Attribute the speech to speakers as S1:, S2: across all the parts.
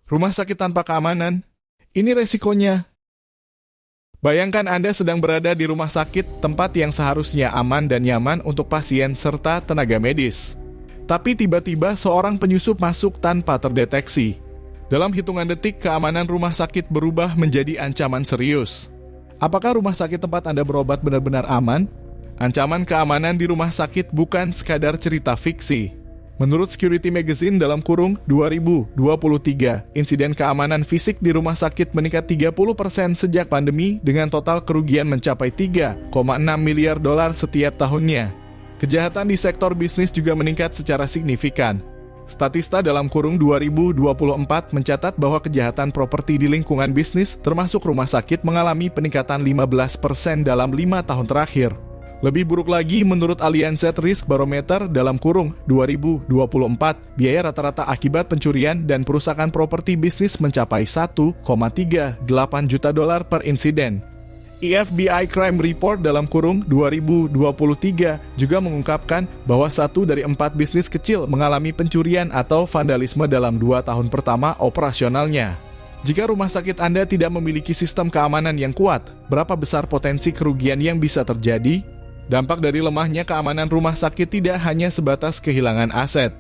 S1: Rumah sakit tanpa keamanan? Ini resikonya. Bayangkan Anda sedang berada di rumah sakit, tempat yang seharusnya aman dan nyaman untuk pasien serta tenaga medis. Tapi tiba-tiba seorang penyusup masuk tanpa terdeteksi. Dalam hitungan detik, keamanan rumah sakit berubah menjadi ancaman serius. Apakah rumah sakit tempat Anda berobat benar-benar aman? Ancaman keamanan di rumah sakit bukan sekadar cerita fiksi. Menurut Security Magazine dalam kurung 2023, insiden keamanan fisik di rumah sakit meningkat 30% sejak pandemi dengan total kerugian mencapai 3,6 miliar dolar setiap tahunnya. Kejahatan di sektor bisnis juga meningkat secara signifikan. Statista dalam kurung 2024 mencatat bahwa kejahatan properti di lingkungan bisnis termasuk rumah sakit mengalami peningkatan 15% dalam 5 tahun terakhir. Lebih buruk lagi, menurut Allianz Risk Barometer dalam kurung 2024, biaya rata-rata akibat pencurian dan perusakan properti bisnis mencapai 1,38 juta dolar per insiden. FBI Crime Report dalam kurung 2023 juga mengungkapkan bahwa 1 dari 4 bisnis kecil mengalami pencurian atau vandalisme dalam 2 tahun pertama operasionalnya. Jika rumah sakit Anda tidak memiliki sistem keamanan yang kuat, berapa besar potensi kerugian yang bisa terjadi? Dampak dari lemahnya keamanan rumah sakit tidak hanya sebatas kehilangan aset.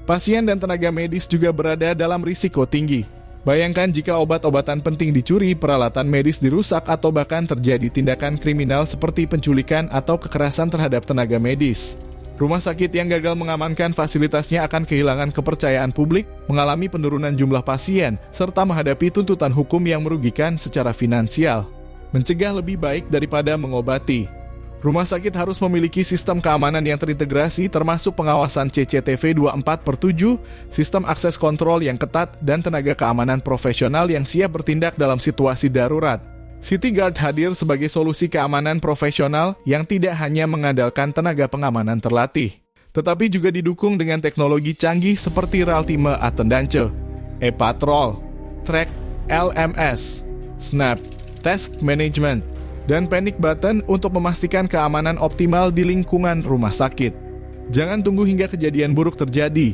S1: Pasien dan tenaga medis juga berada dalam risiko tinggi. Bayangkan jika obat-obatan penting dicuri, peralatan medis dirusak, atau bahkan terjadi tindakan kriminal seperti penculikan atau kekerasan terhadap tenaga medis. Rumah sakit yang gagal mengamankan fasilitasnya akan kehilangan kepercayaan publik, mengalami penurunan jumlah pasien, serta menghadapi tuntutan hukum yang merugikan secara finansial. Mencegah lebih baik daripada mengobati. Rumah sakit harus memiliki sistem keamanan yang terintegrasi termasuk pengawasan CCTV 24/7, sistem akses kontrol yang ketat, dan tenaga keamanan profesional yang siap bertindak dalam situasi darurat. CityGuard hadir sebagai solusi keamanan profesional yang tidak hanya mengandalkan tenaga pengamanan terlatih, tetapi juga didukung dengan teknologi canggih seperti Real-Time Attendance, e-Patrol, Track, LMS, Snap, Task Management, dan panic button untuk memastikan keamanan optimal di lingkungan rumah sakit. Jangan tunggu hingga kejadian buruk terjadi.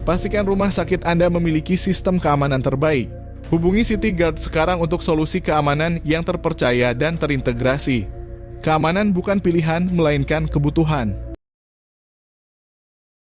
S1: Pastikan rumah sakit Anda memiliki sistem keamanan terbaik. Hubungi CityGuard sekarang untuk solusi keamanan yang terpercaya dan terintegrasi. Keamanan bukan pilihan, melainkan kebutuhan.